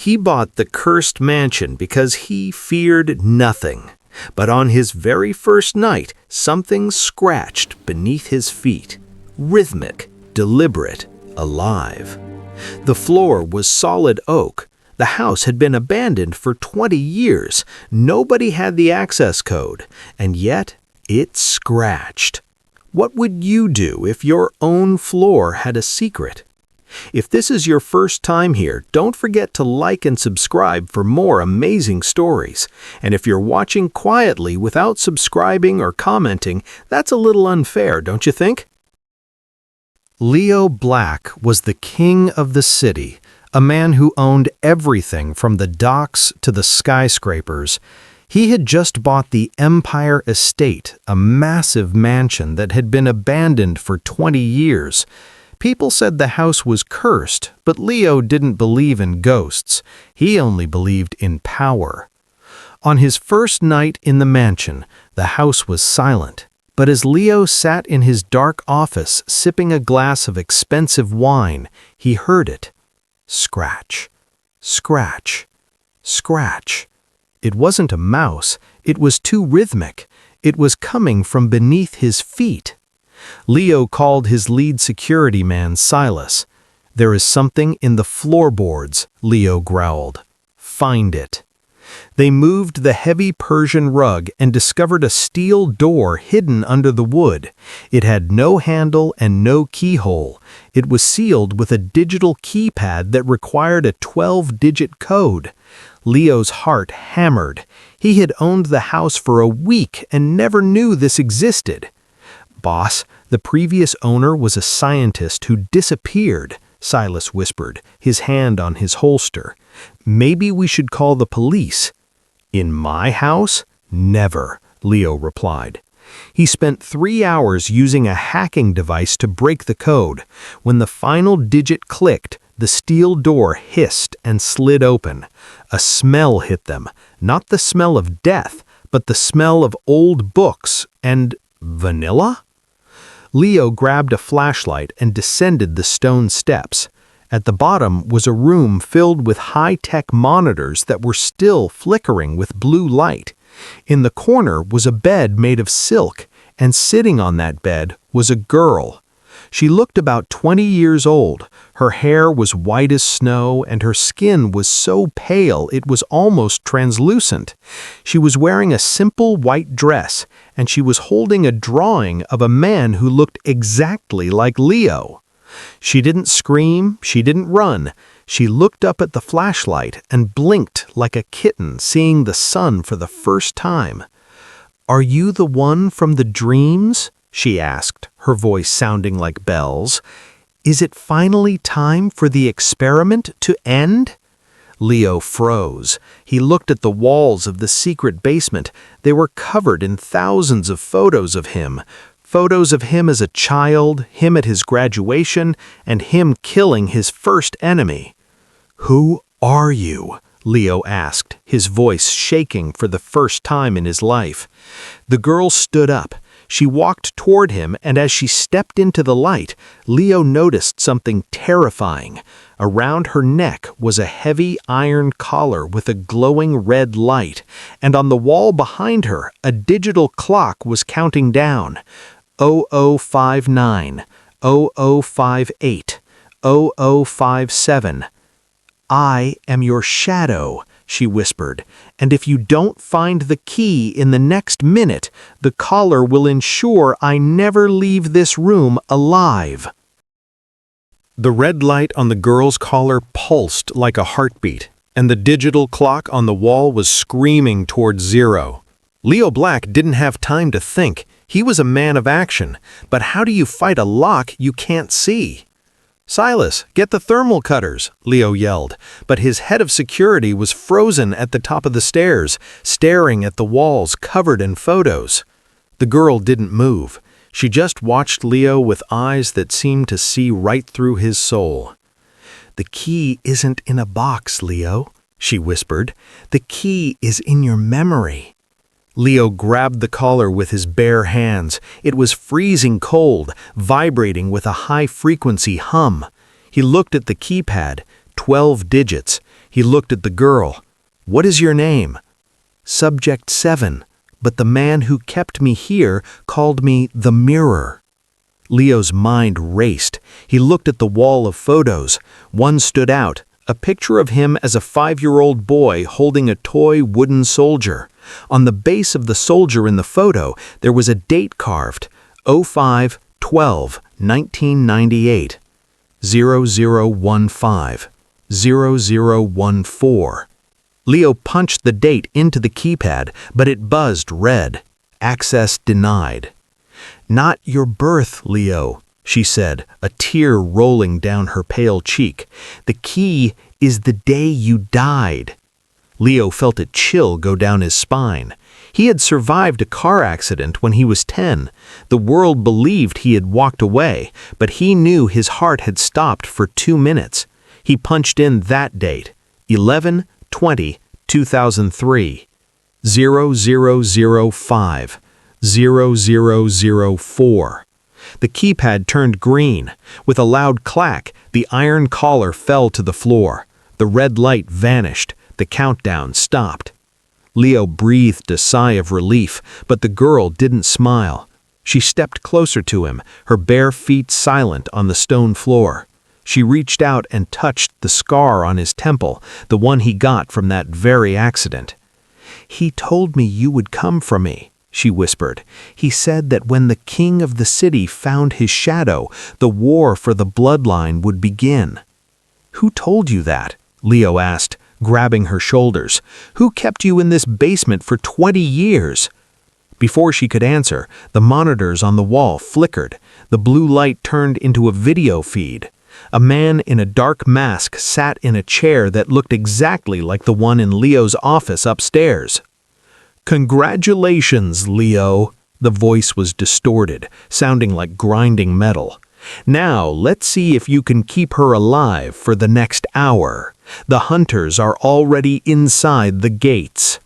He bought the cursed mansion because he feared nothing. But on his very first night, something scratched beneath his feet. Rhythmic, deliberate, alive. The floor was solid oak. The house had been abandoned for 20 years. Nobody had the access code, and yet it scratched. What would you do if your own floor had a secret? If this is your first time here, don't forget to like and subscribe for more amazing stories. And if you're watching quietly without subscribing or commenting, that's a little unfair, don't you think? Leo Black was the king of the city, a man who owned everything from the docks to the skyscrapers. He had just bought the Empire Estate, a massive mansion that had been abandoned for 20 years. People said the house was cursed, but Leo didn't believe in ghosts. He only believed in power. On his first night in the mansion, the house was silent. But as Leo sat in his dark office sipping a glass of expensive wine, he heard it. Scratch, scratch, scratch. It wasn't a mouse. It was too rhythmic. It was coming from beneath his feet. Leo called his lead security man Silas. "There is something in the floorboards," Leo growled. "Find it." They moved the heavy Persian rug and discovered a steel door hidden under the wood. It had no handle and no keyhole. It was sealed with a digital keypad that required a 12-digit code. Leo's heart hammered. He had owned the house for a week and never knew this existed. "Boss, the previous owner was a scientist who disappeared," Silas whispered, his hand on his holster. "Maybe we should call the police." "In my house? Never," Leo replied. He spent 3 hours using a hacking device to break the code. When the final digit clicked, the steel door hissed and slid open. A smell hit them, not the smell of death, but the smell of old books and vanilla? Leo grabbed a flashlight and descended the stone steps. At the bottom was a room filled with high-tech monitors that were still flickering with blue light. In the corner was a bed made of silk, and sitting on that bed was a girl. She looked about 20 years old. Her hair was white as snow, and her skin was so pale it was almost translucent. She was wearing a simple white dress, and she was holding a drawing of a man who looked exactly like Leo. She didn't scream, she didn't run. She looked up at the flashlight and blinked like a kitten seeing the sun for the first time. "Are you the one from the dreams?" she asked, her voice sounding like bells. "Is it finally time for the experiment to end?" Leo froze. He looked at the walls of the secret basement. They were covered in thousands of photos of him. Photos of him as a child, him at his graduation, and him killing his first enemy. "Who are you?" Leo asked, his voice shaking for the first time in his life. The girl stood up. She walked toward him, and as she stepped into the light, Leo noticed something terrifying. Around her neck was a heavy iron collar with a glowing red light, and on the wall behind her, a digital clock was counting down. 0059, 0058, 0057. "I am your shadow," she whispered, "and if you don't find the key in the next minute, the collar will ensure I never leave this room alive." The red light on the girl's collar pulsed like a heartbeat, and the digital clock on the wall was screaming towards 0. Leo Black didn't have time to think. He was a man of action, but how do you fight a lock you can't see? "Silas, get the thermal cutters," Leo yelled, but his head of security was frozen at the top of the stairs, staring at the walls covered in photos. The girl didn't move. She just watched Leo with eyes that seemed to see right through his soul. "The key isn't in a box, Leo," she whispered. "The key is in your memory." Leo grabbed the collar with his bare hands. It was freezing cold, vibrating with a high-frequency hum. He looked at the keypad, 12 digits. He looked at the girl. "What is your name?" "Subject 7, but the man who kept me here called me the Mirror." Leo's mind raced. He looked at the wall of photos. One stood out, a picture of him as a 5-year-old boy holding a toy wooden soldier. On the base of the soldier in the photo, there was a date carved, 05/12/1998, 0015, 0014. Leo punched the date into the keypad, but it buzzed red. Access denied. "Not your birth, Leo," she said, a tear rolling down her pale cheek. "The key is the day you died." Leo felt a chill go down his spine. He had survived a car accident when he was 10. The world believed he had walked away, but he knew his heart had stopped for 2 minutes. He punched in that date, 11/20/2003, 0005, 0004. The keypad turned green. With a loud clack, the iron collar fell to the floor. The red light vanished. The countdown stopped. Leo breathed a sigh of relief, but the girl didn't smile. She stepped closer to him, her bare feet silent on the stone floor. She reached out and touched the scar on his temple, the one he got from that very accident. "He told me you would come for me," she whispered. "He said that when the king of the city found his shadow, the war for the bloodline would begin." "Who told you that?" Leo asked, grabbing her shoulders. "Who kept you in this basement for 20 years? Before she could answer, the monitors on the wall flickered. The blue light turned into a video feed. A man in a dark mask sat in a chair that looked exactly like the one in Leo's office upstairs. "Congratulations, Leo." The voice was distorted, sounding like grinding metal. "Now, let's see if you can keep her alive for the next hour. The hunters are already inside the gates."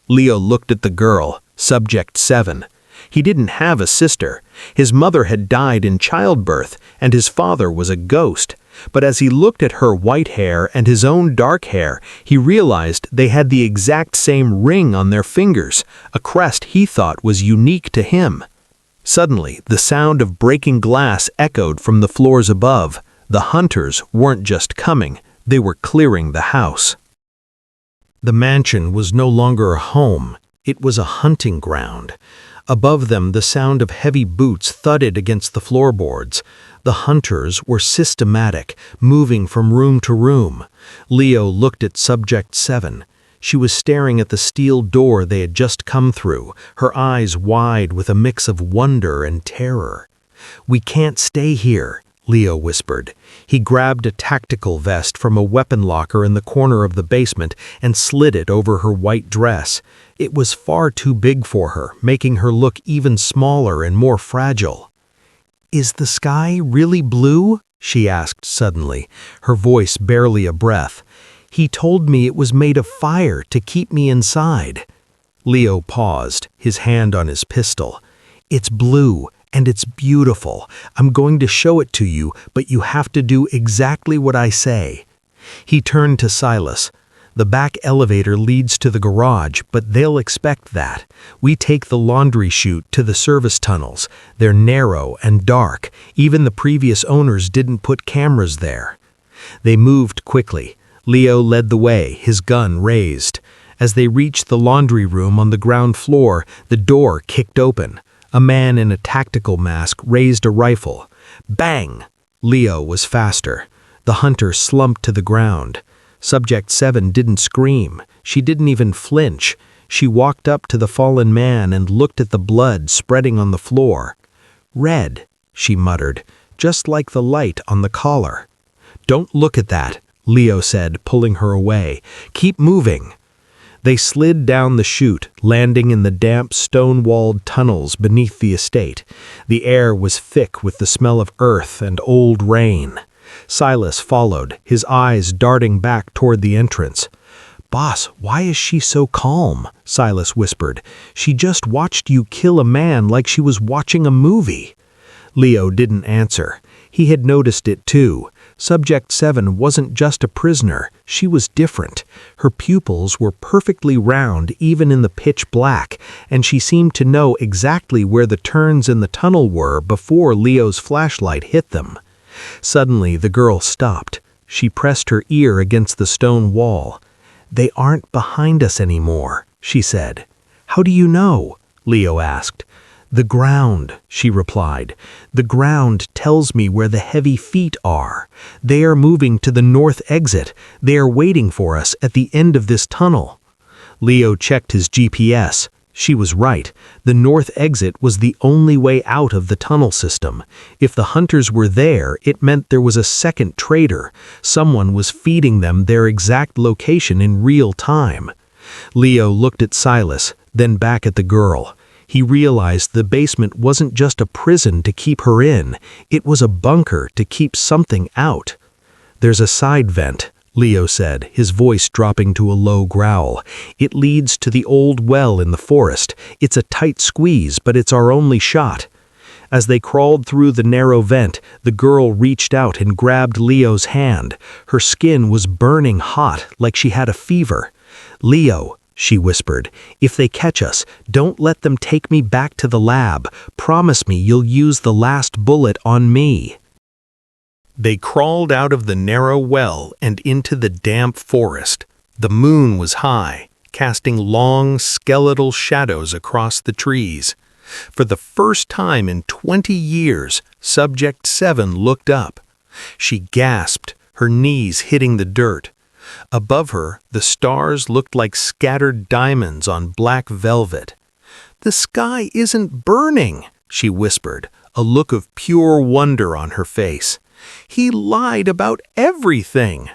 Leo looked at the girl, Subject 7. He didn't have a sister. His mother had died in childbirth, and his father was a ghost. But as he looked at her white hair and his own dark hair, he realized they had the exact same ring on their fingers, a crest he thought was unique to him. Suddenly, the sound of breaking glass echoed from the floors above. The hunters weren't just coming, they were clearing the house. The mansion was no longer a home, it was a hunting ground. Above them, the sound of heavy boots thudded against the floorboards. The hunters were systematic, moving from room to room. Leo looked at Subject 7. She was staring at the steel door they had just come through, her eyes wide with a mix of wonder and terror. "We can't stay here," Leo whispered. He grabbed a tactical vest from a weapon locker in the corner of the basement and slid it over her white dress. It was far too big for her, making her look even smaller and more fragile. "Is the sky really blue?" she asked suddenly, her voice barely a breath. "He told me it was made of fire to keep me inside." Leo paused, his hand on his pistol. "It's blue, and it's beautiful. I'm going to show it to you, but you have to do exactly what I say." He turned to Silas. "The back elevator leads to the garage, but they'll expect that. We take the laundry chute to the service tunnels. They're narrow and dark. Even the previous owners didn't put cameras there." They moved quickly. Leo led the way, his gun raised. As they reached the laundry room on the ground floor, the door kicked open. A man in a tactical mask raised a rifle. Bang! Leo was faster. The hunter slumped to the ground. Subject 7 didn't scream. She didn't even flinch. She walked up to the fallen man and looked at the blood spreading on the floor. "Red," she muttered, "just like the light on the collar." "Don't look at that," Leo said, pulling her away. "Keep moving." They slid down the chute, landing in the damp, stone-walled tunnels beneath the estate. The air was thick with the smell of earth and old rain. Silas followed, his eyes darting back toward the entrance. "Boss, why is she so calm?" Silas whispered. "She just watched you kill a man like she was watching a movie." Leo didn't answer. He had noticed it too. Subject 7 wasn't just a prisoner, she was different. Her pupils were perfectly round even in the pitch black, and she seemed to know exactly where the turns in the tunnel were before Leo's flashlight hit them. Suddenly, the girl stopped. She pressed her ear against the stone wall. "They aren't behind us anymore," she said. "How do you know?" Leo asked. "The ground," she replied. "The ground tells me where the heavy feet are. They are moving to the north exit. They are waiting for us at the end of this tunnel." Leo checked his GPS. She was right. The north exit was the only way out of the tunnel system. If the hunters were there, it meant there was a second traitor. Someone was feeding them their exact location in real time. Leo looked at Silas, then back at the girl. He realized the basement wasn't just a prison to keep her in, it was a bunker to keep something out. "There's a side vent," Leo said, his voice dropping to a low growl. "It leads to the old well in the forest. It's a tight squeeze, but it's our only shot." As they crawled through the narrow vent, the girl reached out and grabbed Leo's hand. Her skin was burning hot, like she had a fever. "Leo," she whispered, "if they catch us, don't let them take me back to the lab. Promise me you'll use the last bullet on me." They crawled out of the narrow well and into the damp forest. The moon was high, casting long, skeletal shadows across the trees. For the first time in 20 years, Subject 7 looked up. She gasped, her knees hitting the dirt. Above her, the stars looked like scattered diamonds on black velvet. "The sky isn't burning," she whispered, a look of pure wonder on her face. "He lied about everything."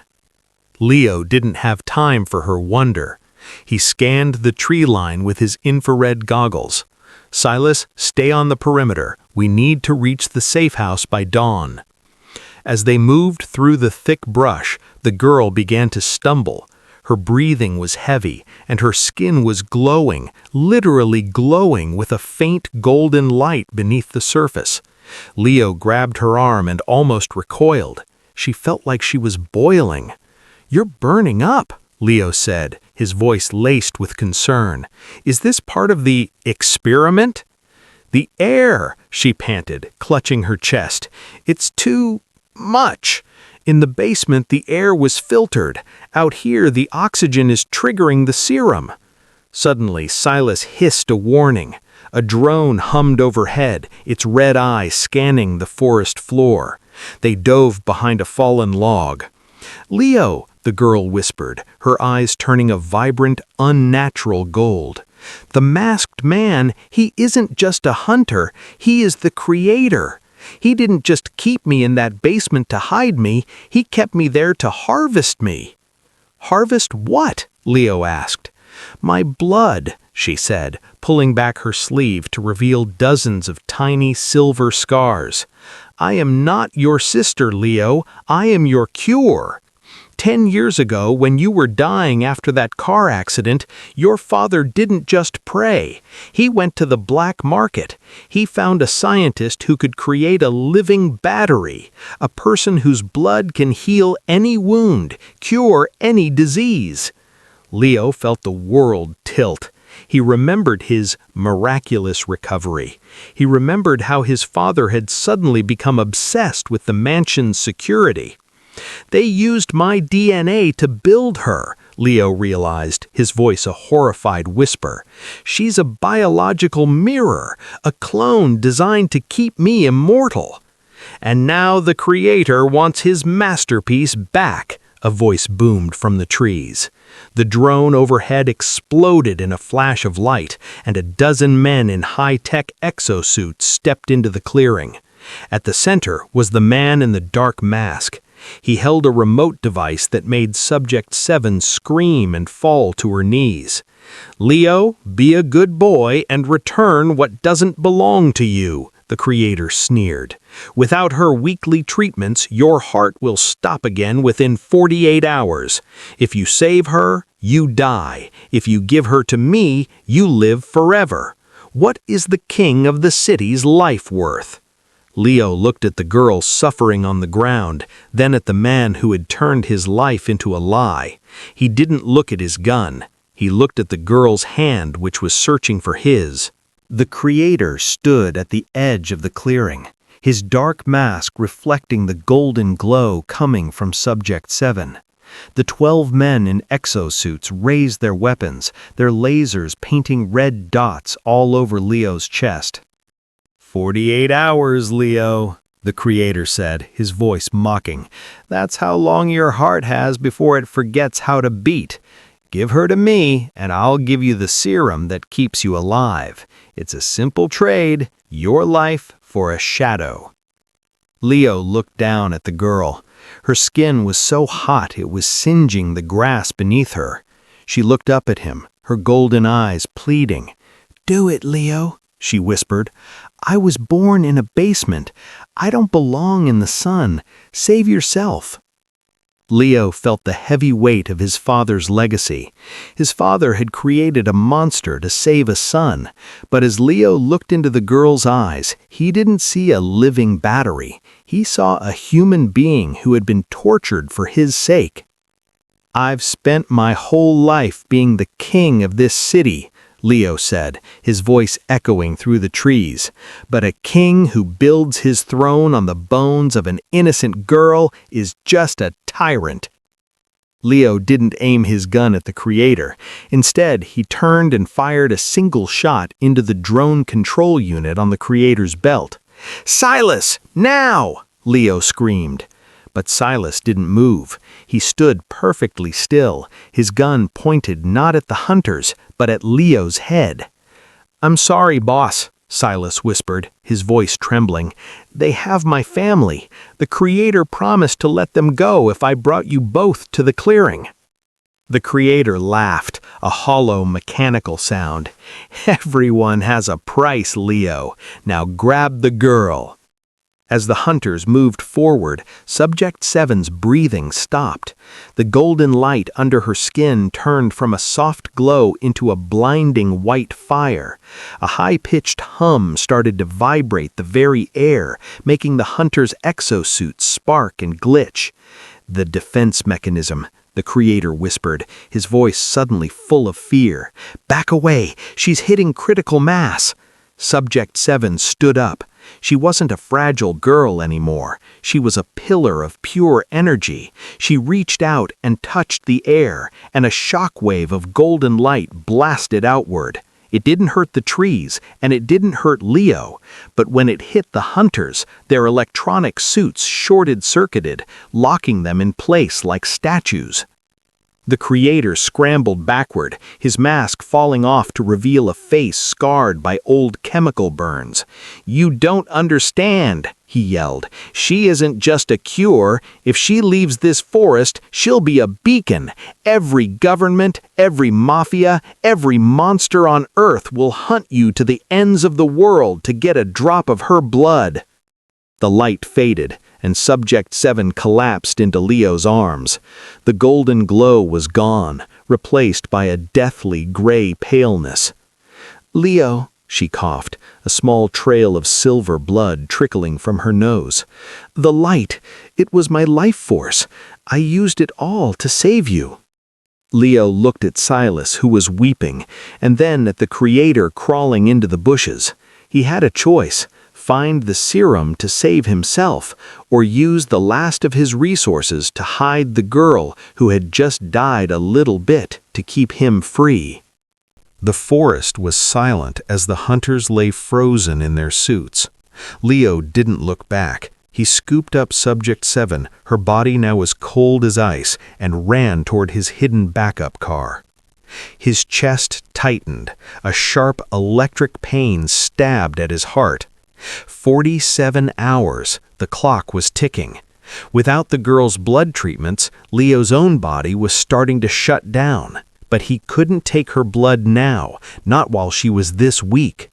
Leo didn't have time for her wonder. He scanned the tree line with his infrared goggles. "Silas, stay on the perimeter. We need to reach the safe house by dawn." As they moved through the thick brush, the girl began to stumble. Her breathing was heavy, and her skin was glowing, literally glowing with a faint golden light beneath the surface. Leo grabbed her arm and almost recoiled. She felt like she was boiling. "You're burning up," Leo said, his voice laced with concern. "Is this part of the experiment?" "The air," she panted, clutching her chest. "It's too much. In the basement, the air was filtered. Out here, the oxygen is triggering the serum." Suddenly, Silas hissed a warning. A drone hummed overhead, its red eye scanning the forest floor. They dove behind a fallen log. "Leo," the girl whispered, her eyes turning a vibrant, unnatural gold. "The masked man, he isn't just a hunter, he is the creator. He didn't just keep me in that basement to hide me, he kept me there to harvest me." "Harvest what?" Leo asked. "My blood," she said, pulling back her sleeve to reveal dozens of tiny silver scars. "I am not your sister, Leo. I am your cure. 10 years ago, when you were dying after that car accident, your father didn't just pray. He went to the black market. He found a scientist who could create a living battery, a person whose blood can heal any wound, cure any disease." Leo felt the world tilt. He remembered his miraculous recovery. He remembered how his father had suddenly become obsessed with the mansion's security. "They used my DNA to build her," Leo realized, his voice a horrified whisper. "She's a biological mirror, a clone designed to keep me immortal. And now the creator wants his masterpiece back," a voice boomed from the trees. The drone overhead exploded in a flash of light, and a dozen men in high-tech exosuits stepped into the clearing. At the center was the man in the dark mask. He held a remote device that made Subject 7 scream and fall to her knees. "Leo, be a good boy and return what doesn't belong to you," the creator sneered. "Without her weekly treatments, your heart will stop again within 48 hours. If you save her, you die. If you give her to me, you live forever. What is the king of the city's life worth?" Leo looked at the girl suffering on the ground, then at the man who had turned his life into a lie. He didn't look at his gun. He looked at the girl's hand, which was searching for his. The Creator stood at the edge of the clearing, his dark mask reflecting the golden glow coming from Subject 7. The 12 men in exosuits raised their weapons, their lasers painting red dots all over Leo's chest. 48 hours, Leo, the Creator said, his voice mocking. That's how long your heart has before it forgets how to beat. Give her to me, and I'll give you the serum that keeps you alive. It's a simple trade, your life for a shadow. Leo looked down at the girl. Her skin was so hot it was singeing the grass beneath her. She looked up at him, her golden eyes pleading. Do it, Leo, she whispered. I was born in a basement. I don't belong in the sun. Save yourself. Leo felt the heavy weight of his father's legacy. His father had created a monster to save a son, but as Leo looked into the girl's eyes, he didn't see a living battery. He saw a human being who had been tortured for his sake. I've spent my whole life being the king of this city, Leo said, his voice echoing through the trees. But a king who builds his throne on the bones of an innocent girl is just a tyrant. Leo didn't aim his gun at the Creator. Instead, he turned and fired a single shot into the drone control unit on the Creator's belt. Silas, now! Leo screamed. But Silas didn't move. He stood perfectly still, his gun pointed not at the hunters, but at Leo's head. I'm sorry, boss, Silas whispered, his voice trembling. They have my family. The Creator promised to let them go if I brought you both to the clearing. The Creator laughed, a hollow mechanical sound. Everyone has a price, Leo. Now grab the girl. As the hunters moved forward, Subject 7's breathing stopped. The golden light under her skin turned from a soft glow into a blinding white fire. A high-pitched hum started to vibrate the very air, making the hunters' exosuits spark and glitch. The defense mechanism, the Creator whispered, his voice suddenly full of fear. Back away, she's hitting critical mass. Subject 7 stood up. She wasn't a fragile girl anymore. She was a pillar of pure energy. She reached out and touched the air, and a shockwave of golden light blasted outward. It didn't hurt the trees, and it didn't hurt Leo, but when it hit the hunters, their electronic suits shorted-circuited, locking them in place like statues. The Creator scrambled backward, his mask falling off to reveal a face scarred by old chemical burns. You don't understand, he yelled. She isn't just a cure. If she leaves this forest, she'll be a beacon. Every government, every mafia, every monster on Earth will hunt you to the ends of the world to get a drop of her blood. The light faded, and Subject 7 collapsed into Leo's arms. The golden glow was gone, replaced by a deathly gray paleness. Leo, she coughed, a small trail of silver blood trickling from her nose. The light, it was my life force. I used it all to save you. Leo looked at Silas, who was weeping, and then at the Creator crawling into the bushes. He had a choice. Find the serum to save himself, or use the last of his resources to hide the girl who had just died a little bit to keep him free. The forest was silent as the hunters lay frozen in their suits. Leo didn't look back. He scooped up Subject 7, her body now as cold as ice, and ran toward his hidden backup car. His chest tightened. A sharp electric pain stabbed at his heart. 47 hours, the clock was ticking. Without the girl's blood treatments, Leo's own body was starting to shut down. But he couldn't take her blood now, not while she was this weak.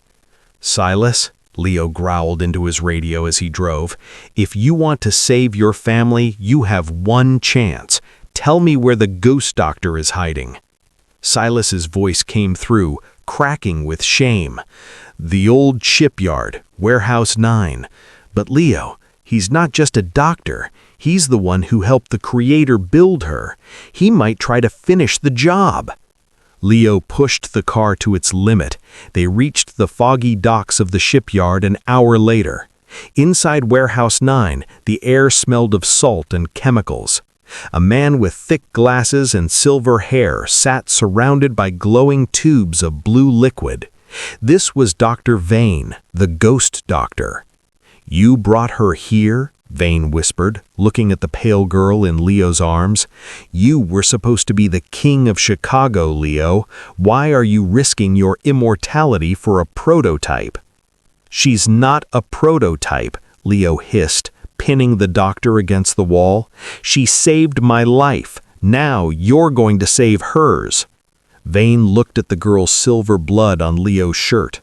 Silas, Leo growled into his radio as he drove, if you want to save your family, you have one chance. Tell me where the ghost doctor is hiding. Silas's voice came through, cracking with shame. The old shipyard, Warehouse 9. But Leo, he's not just a doctor. He's the one who helped the Creator build her. He might try to finish the job. Leo pushed the car to its limit. They reached the foggy docks of the shipyard an hour later. Inside Warehouse 9, the air smelled of salt and chemicals. A man with thick glasses and silver hair sat surrounded by glowing tubes of blue liquid. This was Dr. Vane, the ghost doctor. "You brought her here?" Vane whispered, looking at the pale girl in Leo's arms. "You were supposed to be the king of Chicago, Leo. Why are you risking your immortality for a prototype?" "She's not a prototype," Leo hissed, pinning the doctor against the wall. "She saved my life. Now you're going to save hers." Vane looked at the girl's silver blood on Leo's shirt.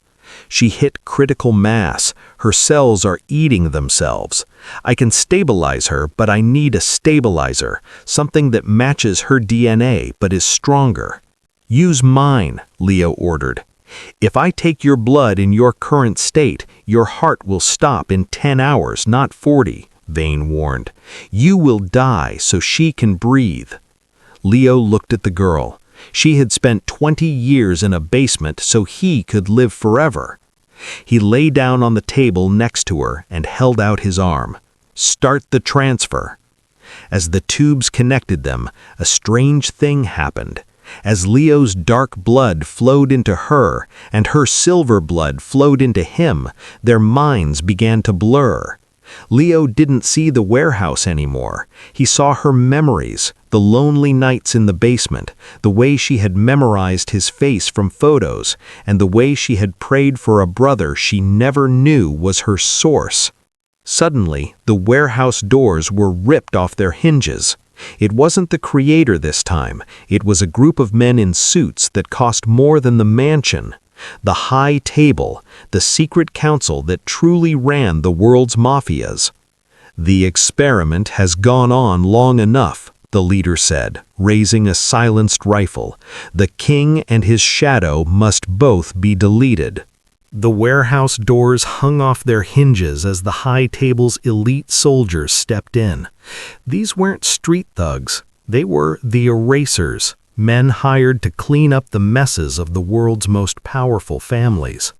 "She hit critical mass. Her cells are eating themselves. I can stabilize her, but I need a stabilizer, something that matches her DNA but is stronger." "Use mine," Leo ordered. "If I take your blood in your current state, your heart will stop in 10 hours, not 40, Vane warned. "You will die so she can breathe." Leo looked at the girl. She had spent 20 years in a basement so he could live forever. He lay down on the table next to her and held out his arm. "Start the transfer." As the tubes connected them, a strange thing happened. As Leo's dark blood flowed into her and her silver blood flowed into him, their minds began to blur. Leo didn't see the warehouse anymore. He saw her memories, the lonely nights in the basement, the way she had memorized his face from photos, and the way she had prayed for a brother she never knew was her source. Suddenly, the warehouse doors were ripped off their hinges. It wasn't the Creator this time. It was a group of men in suits that cost more than the mansion. The High Table, the secret council that truly ran the world's mafias. "The experiment has gone on long enough," the leader said, raising a silenced rifle. "The king and his shadow must both be deleted." The warehouse doors hung off their hinges as the High Table's elite soldiers stepped in. These weren't street thugs. They were the erasers. Men hired to clean up the messes of the world's most powerful families.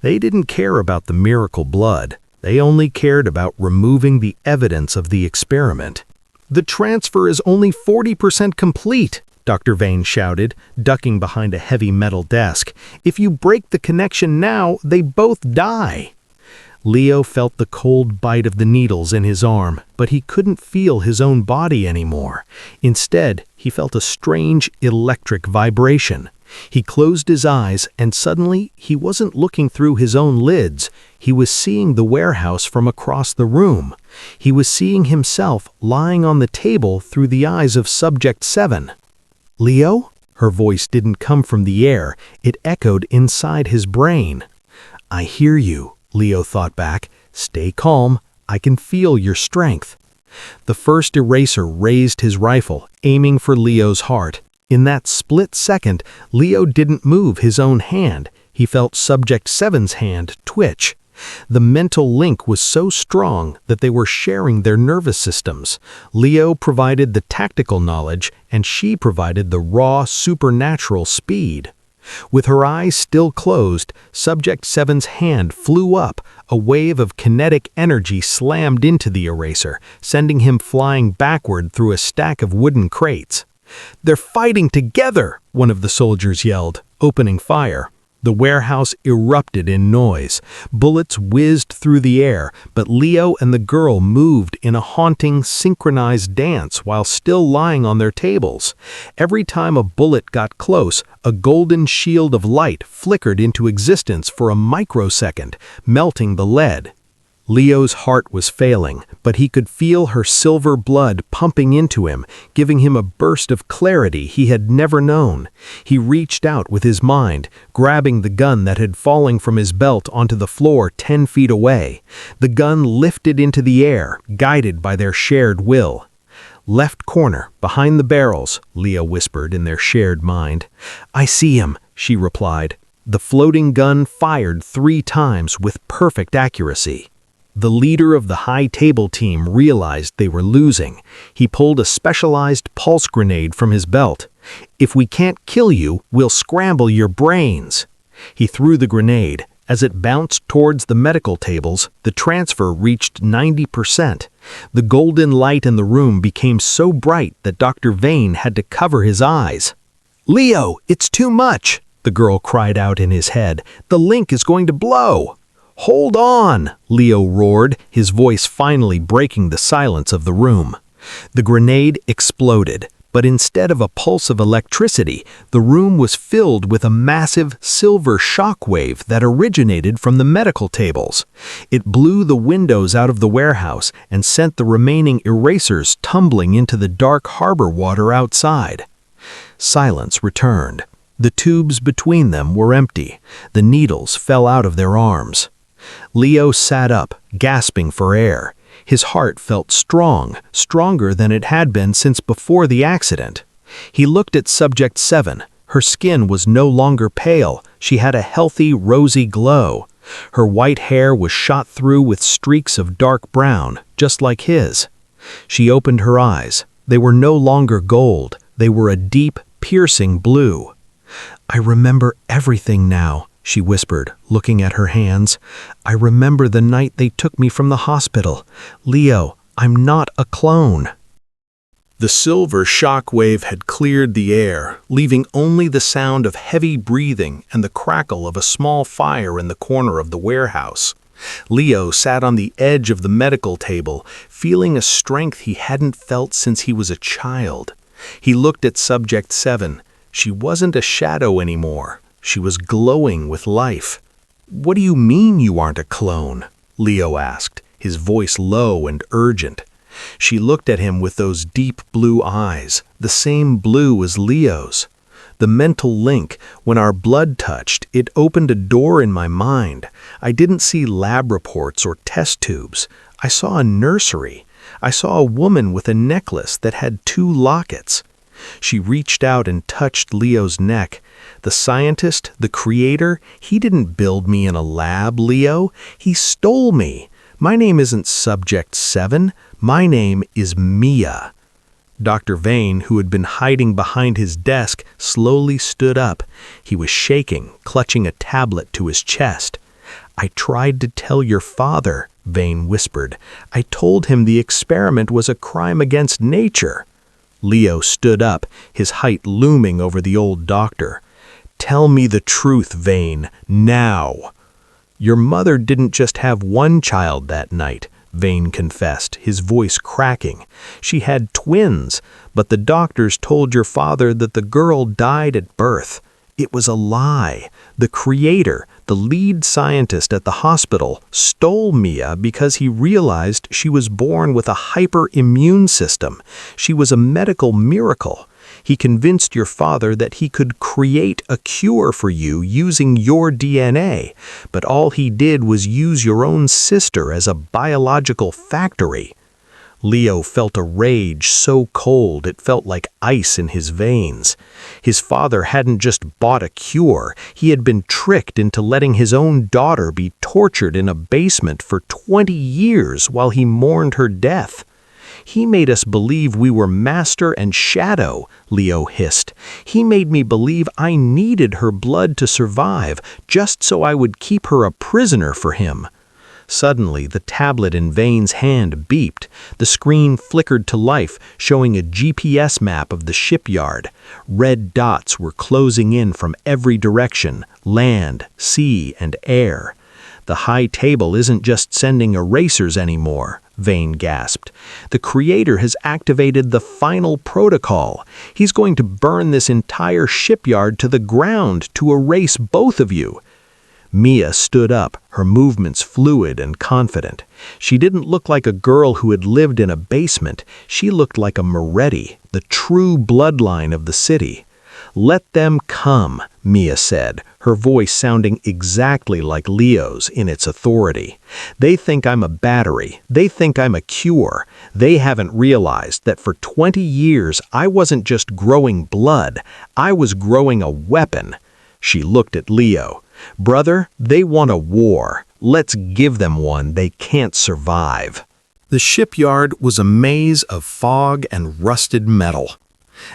They didn't care about the miracle blood. They only cared about removing the evidence of the experiment. "The transfer is only 40% complete," Dr. Vane shouted, ducking behind a heavy metal desk. "If you break the connection now, they both die." Leo felt the cold bite of the needles in his arm, but he couldn't feel his own body anymore. Instead, he felt a strange electric vibration. He closed his eyes, and suddenly he wasn't looking through his own lids. He was seeing the warehouse from across the room. He was seeing himself lying on the table through the eyes of Subject 7. "Leo?" Her voice didn't come from the air. It echoed inside his brain. "I hear you," Leo thought back. "Stay calm. I can feel your strength." The first eraser raised his rifle, aiming for Leo's heart. In that split second, Leo didn't move his own hand. He felt Subject 7's hand twitch. The mental link was so strong that they were sharing their nervous systems. Leo provided the tactical knowledge, and she provided the raw, supernatural speed. With her eyes still closed, Subject 7's hand flew up. A wave of kinetic energy slammed into the eraser, sending him flying backward through a stack of wooden crates. "They're fighting together!" one of the soldiers yelled, opening fire. The warehouse erupted in noise. Bullets whizzed through the air, but Leo and the girl moved in a haunting, synchronized dance while still lying on their tables. Every time a bullet got close, a golden shield of light flickered into existence for a microsecond, melting the lead. Leo's heart was failing, but he could feel her silver blood pumping into him, giving him a burst of clarity he had never known. He reached out with his mind, grabbing the gun that had fallen from his belt onto the floor 10 feet away. The gun lifted into the air, guided by their shared will. "Left corner, behind the barrels," Leo whispered in their shared mind. "I see him," she replied. The floating gun fired 3 times with perfect accuracy. The leader of the high table team realized they were losing. He pulled a specialized pulse grenade from his belt. "If we can't kill you, we'll scramble your brains." He threw the grenade. As it bounced towards the medical tables, the transfer reached 90%. The golden light in the room became so bright that Dr. Vane had to cover his eyes. "Leo, it's too much!" the girl cried out in his head. "The link is going to blow!" "Hold on!" Leo roared, his voice finally breaking the silence of the room. The grenade exploded, but instead of a pulse of electricity, the room was filled with a massive silver shockwave that originated from the medical tables. It blew the windows out of the warehouse and sent the remaining erasers tumbling into the dark harbor water outside. Silence returned. The tubes between them were empty. The needles fell out of their arms. Leo sat up, gasping for air. His heart felt strong, stronger than it had been since before the accident. He looked at Subject 7. Her skin was no longer pale. She had a healthy, rosy glow. Her white hair was shot through with streaks of dark brown, just like his. She opened her eyes. They were no longer gold. They were a deep, piercing blue. "I remember everything now," she whispered, looking at her hands. "I remember the night they took me from the hospital. Leo, I'm not a clone." The silver shock wave had cleared the air, leaving only the sound of heavy breathing and the crackle of a small fire in the corner of the warehouse. Leo sat on the edge of the medical table, feeling a strength he hadn't felt since he was a child. He looked at Subject 7. She wasn't a shadow anymore. She was glowing with life. "What do you mean you aren't a clone?" Leo asked, his voice low and urgent. She looked at him with those deep blue eyes, the same blue as Leo's. The mental link, when our blood touched, it opened a door in my mind. I didn't see lab reports or test tubes. I saw a nursery. I saw a woman with a necklace that had 2 lockets. She reached out and touched Leo's neck. "The scientist, the creator, he didn't build me in a lab, Leo. He stole me. My name isn't Subject 7. My name is Mia." Dr. Vane, who had been hiding behind his desk, slowly stood up. He was shaking, clutching a tablet to his chest. "I tried to tell your father," Vane whispered. "I told him the experiment was a crime against nature." Leo stood up, his height looming over the old doctor. "Tell me the truth, Vane, now." "Your mother didn't just have one child that night," Vane confessed, his voice cracking. "She had twins, but the doctors told your father that the girl died at birth. It was a lie. The creator, the lead scientist at the hospital, stole Mia because he realized she was born with a hyper-immune system. She was a medical miracle. He convinced your father that he could create a cure for you using your DNA, but all he did was use your own sister as a biological factory." Leo felt a rage so cold it felt like ice in his veins. His father hadn't just bought a cure, he had been tricked into letting his own daughter be tortured in a basement for 20 years while he mourned her death. "He made us believe we were master and shadow," Leo hissed. "He made me believe I needed her blood to survive, just so I would keep her a prisoner for him." Suddenly, the tablet in Vane's hand beeped. The screen flickered to life, showing a GPS map of the shipyard. Red dots were closing in from every direction: land, sea, and air. "The high table isn't just sending erasers anymore," Vane gasped. "The creator has activated the final protocol. He's going to burn this entire shipyard to the ground to erase both of you." Mia stood up, her movements fluid and confident. She didn't look like a girl who had lived in a basement. She looked like a Moretti, the true bloodline of the city. "Let them come," Mia said, her voice sounding exactly like Leo's in its authority. "They think I'm a battery. They think I'm a cure. They haven't realized that for 20 years I wasn't just growing blood. I was growing a weapon." She looked at Leo. "Brother, they want a war. Let's give them one they can't survive." The shipyard was a maze of fog and rusted metal.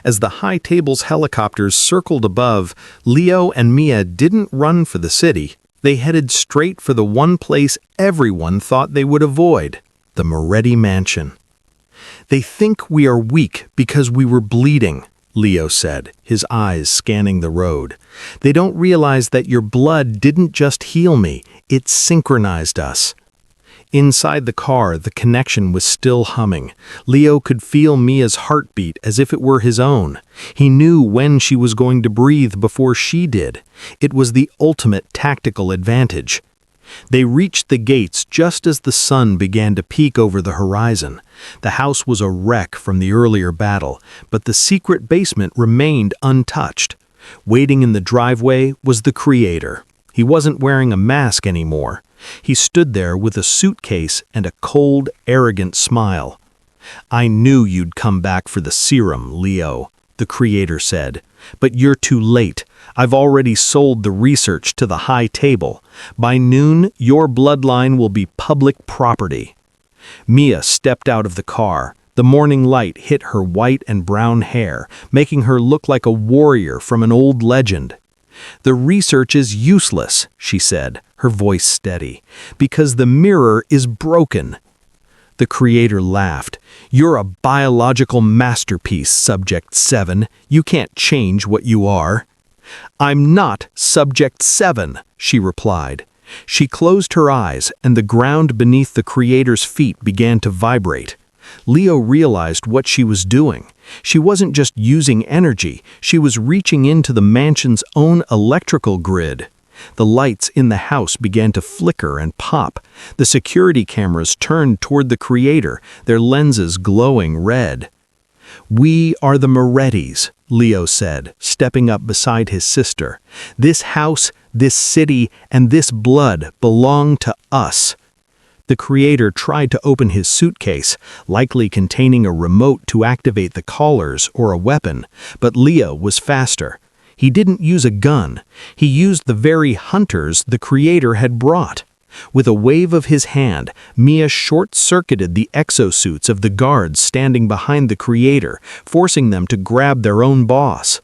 As the high table's helicopters circled above, Leo and Mia didn't run for the city. They headed straight for the one place everyone thought they would avoid, the Moretti mansion. "They think we are weak because we were bleeding," Leo said, his eyes scanning the road. "They don't realize that your blood didn't just heal me, it synchronized us." Inside the car, the connection was still humming. Leo could feel Mia's heartbeat as if it were his own. He knew when she was going to breathe before she did. It was the ultimate tactical advantage. They reached the gates just as the sun began to peek over the horizon. The house was a wreck from the earlier battle, but the secret basement remained untouched. Waiting in the driveway was the Creator. He wasn't wearing a mask anymore. He stood there with a suitcase and a cold, arrogant smile. "I knew you'd come back for the serum, Leo," the Creator said. "But you're too late. I've already sold the research to the high table. By noon, your bloodline will be public property." Mia stepped out of the car. The morning light hit her white and brown hair, making her look like a warrior from an old legend. "The research is useless," she said, her voice steady, "because the mirror is broken." The Creator laughed. "You're a biological masterpiece, Subject 7. You can't change what you are." "I'm not Subject 7, she replied. She closed her eyes, and the ground beneath the Creator's feet began to vibrate. Leo realized what she was doing. She wasn't just using energy, she was reaching into the mansion's own electrical grid. The lights in the house began to flicker and pop. The security cameras turned toward the Creator, their lenses glowing red. "We are the Morettis," Leo said, stepping up beside his sister. "This house, this city, and this blood belong to us." The Creator tried to open his suitcase, likely containing a remote to activate the collars or a weapon, but Leo was faster. He didn't use a gun. He used the very hunters the Creator had brought. With a wave of his hand, Mia short-circuited the exosuits of the guards standing behind the Creator, forcing them to grab their own boss.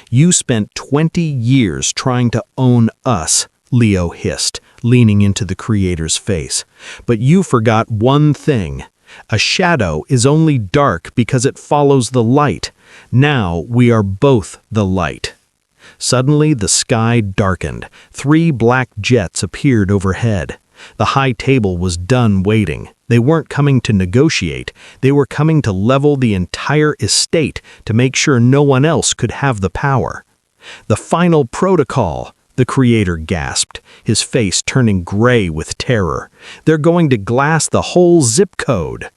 "You spent 20 years trying to own us," Leo hissed, leaning into the Creator's face. "But you forgot one thing. A shadow is only dark because it follows the light. Now we are both the light." Suddenly the sky darkened. 3 black jets appeared overhead. The high table was done waiting. They weren't coming to negotiate. They were coming to level the entire estate to make sure no one else could have the power. "The final protocol," the Creator gasped, his face turning gray with terror. "They're going to glass the whole zip code."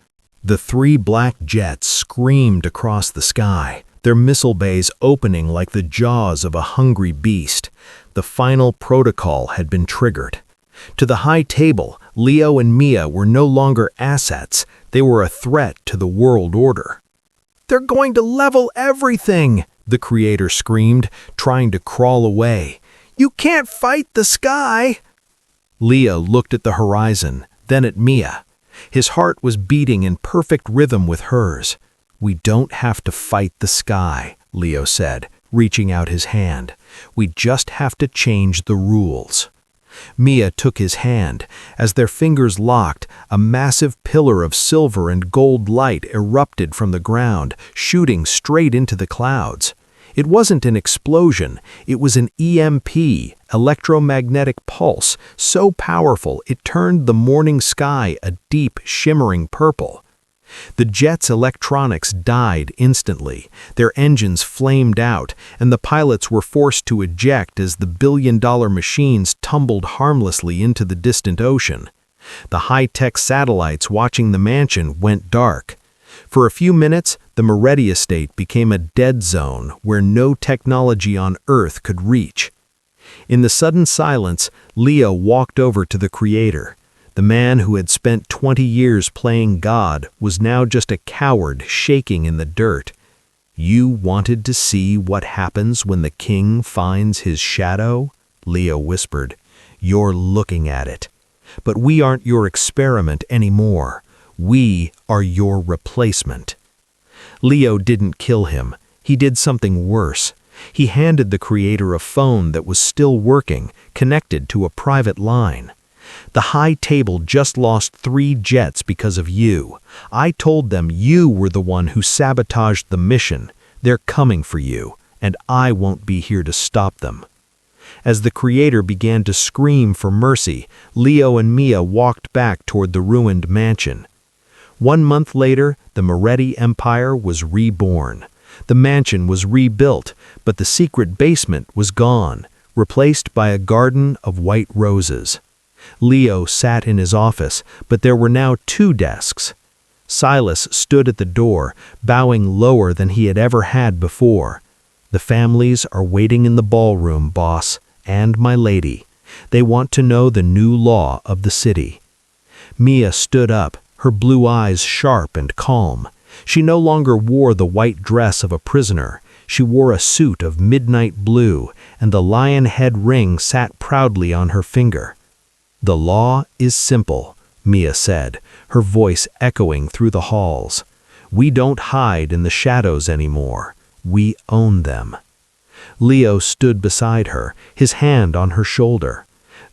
The 3 black jets screamed across the sky, their missile bays opening like the jaws of a hungry beast. The final protocol had been triggered. To the high table, Leo and Mia were no longer assets. They were a threat to the world order. "They're going to level everything," the Creator screamed, trying to crawl away. "You can't fight the sky." Leo looked at the horizon, then at Mia. His heart was beating in perfect rhythm with hers. "We don't have to fight the sky," Leo said, reaching out his hand. "We just have to change the rules." Mia took his hand. As their fingers locked, a massive pillar of silver and gold light erupted from the ground, shooting straight into the clouds. It wasn't an explosion, it was an EMP, electromagnetic pulse, so powerful it turned the morning sky a deep, shimmering purple. The jet's electronics died instantly, their engines flamed out, and the pilots were forced to eject as the billion-dollar machines tumbled harmlessly into the distant ocean. The high-tech satellites watching the mansion went dark. For a few minutes, the Moretti estate became a dead zone where no technology on Earth could reach. In the sudden silence, Leo walked over to the Creator. The man who had spent 20 years playing God was now just a coward shaking in the dirt. "You wanted to see what happens when the king finds his shadow?" Leo whispered. "You're looking at it." But we aren't your experiment anymore. We are your replacement." Leo didn't kill him. He did something worse. He handed the creator a phone that was still working, connected to a private line. "The high table just lost 3 jets because of you. I told them you were the one who sabotaged the mission. They're coming for you, and I won't be here to stop them." As the creator began to scream for mercy, Leo and Mia walked back toward the ruined mansion. 1 month later, the Moretti Empire was reborn. The mansion was rebuilt, but the secret basement was gone, replaced by a garden of white roses. Leo sat in his office, but there were now 2 desks. Silas stood at the door, bowing lower than he had ever had before. "The families are waiting in the ballroom, boss, and my lady. They want to know the new law of the city." Mia stood up, her blue eyes sharp and calm. She no longer wore the white dress of a prisoner. She wore a suit of midnight blue, and the lion head ring sat proudly on her finger. "The law is simple," Mia said, her voice echoing through the halls. "We don't hide in the shadows anymore. We own them." Leo stood beside her, his hand on her shoulder.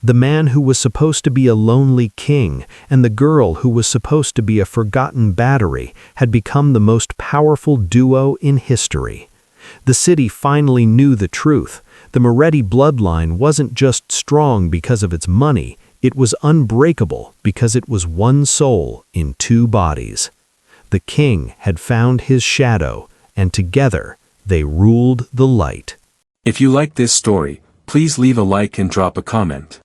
The man who was supposed to be a lonely king and the girl who was supposed to be a forgotten battery had become the most powerful duo in history. The city finally knew the truth. The Moretti bloodline wasn't just strong because of its money, it was unbreakable because it was one soul in 2 bodies. The king had found his shadow, and together they ruled the light. If you like this story, please leave a like and drop a comment.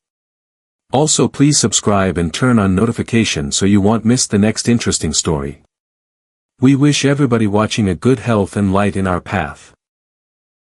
Also, please subscribe and turn on notifications so you won't miss the next interesting story. We wish everybody watching a good health and light in our path.